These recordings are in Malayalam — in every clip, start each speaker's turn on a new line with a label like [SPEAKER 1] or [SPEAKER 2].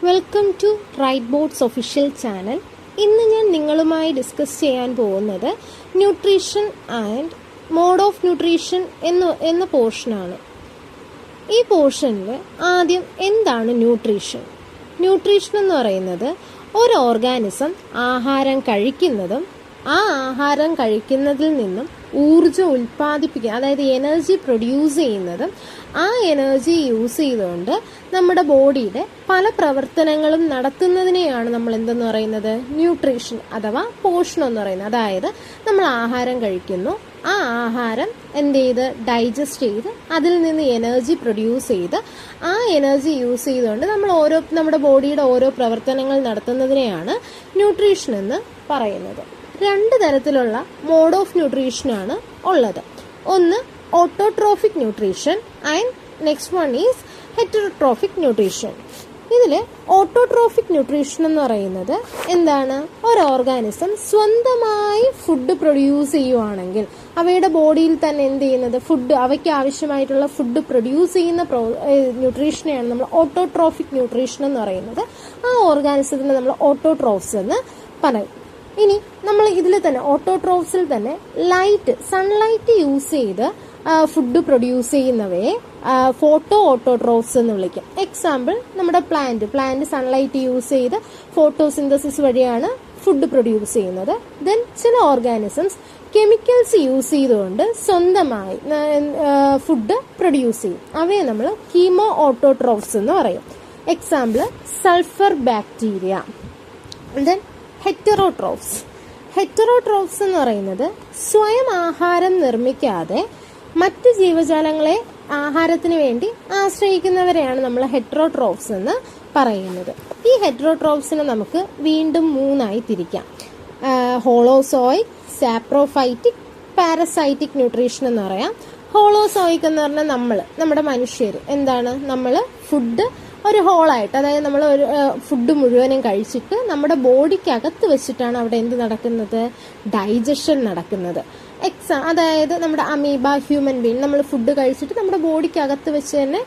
[SPEAKER 1] Welcome to Right Boards official channel. ഇന്ന് ഞാൻ നിങ്ങളുമായി ഡിസ്കസ് ചെയ്യാൻ പോകുന്നത് nutrition and mode of nutrition എന്ന പോർഷനാണ്. ഈ പോർഷനിൽ ആദ്യം എന്താണ് ന്യൂട്രീഷൻ? ന്യൂട്രീഷൻ എന്ന് പറയുന്നത് ഒരു ഓർഗാനിസം ആഹാരം കഴിക്കുന്നതും ആ ആഹാരം കഴിക്കുന്നതിൽ നിന്നും ഊർജ്ജം ഉൽപ്പാദിപ്പിക്കുക, അതായത് എനർജി പ്രൊഡ്യൂസ് ചെയ്യുന്നതും ആ എനർജി യൂസ് ചെയ്തുകൊണ്ട് നമ്മുടെ ബോഡിയുടെ പല പ്രവർത്തനങ്ങളും നടത്തുന്നതിനെയാണ് നമ്മൾ എന്തെന്ന് പറയുന്നത്, ന്യൂട്രീഷൻ അഥവാ പോഷണം എന്ന് പറയുന്നത്. അതായത് നമ്മൾ ആഹാരം കഴിക്കുന്നു, ആ ആഹാരം എന്ത് ചെയ്ത് ഡൈജസ്റ്റ് ചെയ്ത് അതിൽ നിന്ന് എനർജി പ്രൊഡ്യൂസ് ചെയ്ത് ആ എനർജി യൂസ് ചെയ്തുകൊണ്ട് നമ്മൾ നമ്മുടെ ബോഡിയുടെ ഓരോ പ്രവർത്തനങ്ങൾ നടത്തുന്നതിനെയാണ് ന്യൂട്രീഷൻ എന്ന് പറയുന്നത്. രണ്ട് തരത്തിലുള്ള മോഡ് ഓഫ് ന്യൂട്രീഷനാണ് ഉള്ളത്. ഒന്ന് autotrophic nutrition and next one is heterotrophic nutrition. ഇതിൽ ഓട്ടോട്രോഫിക് ന്യൂട്രീഷൻ എന്ന് പറയുന്നത് എന്താണ്? ഒരു ഓർഗാനിസം സ്വന്തമായി ഫുഡ് പ്രൊഡ്യൂസ് ചെയ്യുവാണെങ്കിൽ അവയുടെ ബോഡിയിൽ തന്നെ എന്ത് ചെയ്യുന്നത്, ഫുഡ് അവയ്ക്ക് ആവശ്യമായിട്ടുള്ള ഫുഡ് പ്രൊഡ്യൂസ് ചെയ്യുന്ന ന്യൂട്രീഷനെയാണ് നമ്മൾ ഓട്ടോട്രോഫിക് ന്യൂട്രീഷൻ എന്ന് പറയുന്നത്. ആ ഓർഗാനിസത്തിന് നമ്മൾ ഓട്ടോട്രോഫ്സ് എന്ന് പറയും. ഇനി നമ്മൾ ഇതിൽ തന്നെ ഓട്ടോട്രോഫ്സിൽ തന്നെ സൺലൈറ്റ് യൂസ് ചെയ്ത് ഫുഡ് പ്രൊഡ്യൂസ് ചെയ്യുന്നവയെ ഫോട്ടോ ഓട്ടോട്രോഫ്സ് എന്ന് വിളിക്കും. എക്സാമ്പിൾ നമ്മുടെ പ്ലാന്റ് സൺലൈറ്റ് യൂസ് ചെയ്ത് ഫോട്ടോസിന്തസിസ് വഴിയാണ് ഫുഡ് പ്രൊഡ്യൂസ് ചെയ്യുന്നത്. ദെൻ ചില ഓർഗാനിസംസ് കെമിക്കൽസ് യൂസ് ചെയ്തുകൊണ്ട് സ്വന്തമായി ഫുഡ് പ്രൊഡ്യൂസ് ചെയ്യും. അവയെ നമ്മൾ കീമോ ഓട്ടോട്രോഫ്സ് എന്ന് പറയും. Example sulphur bacteria. ദെൻ ഹെറ്ററോട്രോഫ്സ് എന്ന് പറയുന്നത് സ്വയം ആഹാരം നിർമ്മിക്കാതെ മറ്റ് ജീവജാലങ്ങളെ ആഹാരത്തിന് വേണ്ടി ആശ്രയിക്കുന്നവരെയാണ് നമ്മൾ ഹെറ്ററോട്രോഫ്സ് എന്ന് പറയുന്നത്. ഈ ഹെറ്ററോട്രോഫ്സിനെ നമുക്ക് വീണ്ടും മൂന്നായി തിരിക്കാം. ഹോളോസോയിക്, സാപ്രോഫൈറ്റിക്, പാരസൈറ്റിക് ന്യൂട്രീഷൻ എന്ന് പറയാം. ഹോളോസോയിക് എന്ന് പറഞ്ഞാൽ നമ്മുടെ മനുഷ്യർ എന്താണ്, നമ്മൾ ഫുഡ് ഒരു ഹോളായിട്ട്, അതായത് നമ്മൾ ഒരു ഫുഡ് മുഴുവനും കഴിച്ചിട്ട് നമ്മുടെ ബോഡിക്കകത്ത് വെച്ചിട്ടാണ് അവിടെ എന്ത് നടക്കുന്നത്, ഡൈജഷൻ നടക്കുന്നത്. അതായത് നമ്മുടെ അമീബ, ഹ്യൂമൻ ബീങ്, നമ്മൾ ഫുഡ് കഴിച്ചിട്ട് നമ്മുടെ ബോഡിക്കകത്ത് വെച്ച് തന്നെ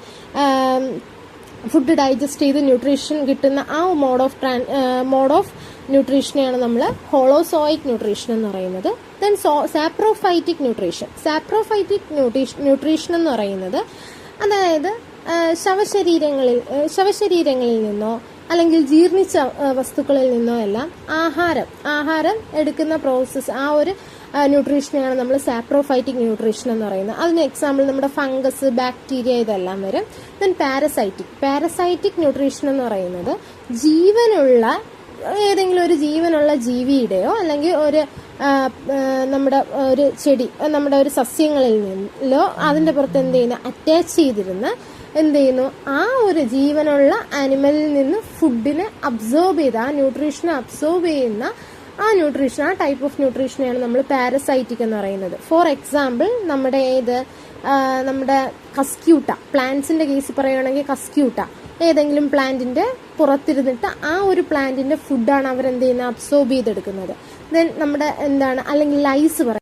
[SPEAKER 1] ഫുഡ് ഡൈജസ്റ്റ് ചെയ്ത് ന്യൂട്രീഷൻ കിട്ടുന്ന ആ മോഡ് ഓഫ് ന്യൂട്രീഷനെയാണ് നമ്മൾ ഹോളോസോയിക് ന്യൂട്രീഷൻ എന്ന് പറയുന്നത്. ദെൻ സാപ്രോഫൈറ്റിക് ന്യൂട്രീഷൻ എന്ന് പറയുന്നത് അതായത് ശവശരീരങ്ങളിൽ നിന്നോ അല്ലെങ്കിൽ ജീർണിച്ച വസ്തുക്കളിൽ നിന്നോ എല്ലാം ആഹാരം എടുക്കുന്ന പ്രോസസ്സ്, ആ ഒരു ന്യൂട്രീഷനെയാണ് നമ്മൾ സാപ്രോഫൈറ്റിക് ന്യൂട്രീഷൻ എന്ന് പറയുന്നത്. അതിന് എക്സാമ്പിൾ നമ്മുടെ ഫംഗസ്, ബാക്ടീരിയ ഇതെല്ലാം വരും. ദെൻ പാരസൈറ്റിക് ന്യൂട്രീഷൻ എന്ന് പറയുന്നത് ഏതെങ്കിലും ഒരു ജീവനുള്ള ജീവിയുടെയോ അല്ലെങ്കിൽ നമ്മുടെ ഒരു ചെടി, നമ്മുടെ ഒരു സസ്യങ്ങളിൽ നിന്നോ അതിൻ്റെ പുറത്ത് എന്ത് ചെയ്യുന്ന അറ്റാച്ച് ചെയ്തിരുന്ന എന്ത് ചെയ്യുന്നു, ആ ഒരു ജീവനുള്ള ആനിമലിൽ നിന്ന് ഫുഡിനെ അബ്സോർബ് ചെയ്ത് ആ ന്യൂട്രീഷനെ അബ്സോർബ് ചെയ്യുന്ന ആ ടൈപ്പ് ഓഫ് ന്യൂട്രീഷനെയാണ് നമ്മൾ പാരസൈറ്റിക് എന്ന് പറയുന്നത്. ഫോർ എക്സാമ്പിൾ നമ്മുടെ കസ്ക്യൂട്ട, പ്ലാന്റ്സിന്റെ കേസ് പറയുകയാണെങ്കിൽ കസ്ക്യൂട്ട ഏതെങ്കിലും പ്ലാന്റിന്റെ പുറത്തിരുന്നിട്ട് ആ ഒരു പ്ലാന്റിന്റെ ഫുഡാണ് അവരെന്ത് ചെയ്യുന്നത്, അബ്സോർബ് ചെയ്തെടുക്കുന്നത്. ദെൻ നമ്മുടെ അല്ലെങ്കിൽ ലൈസ്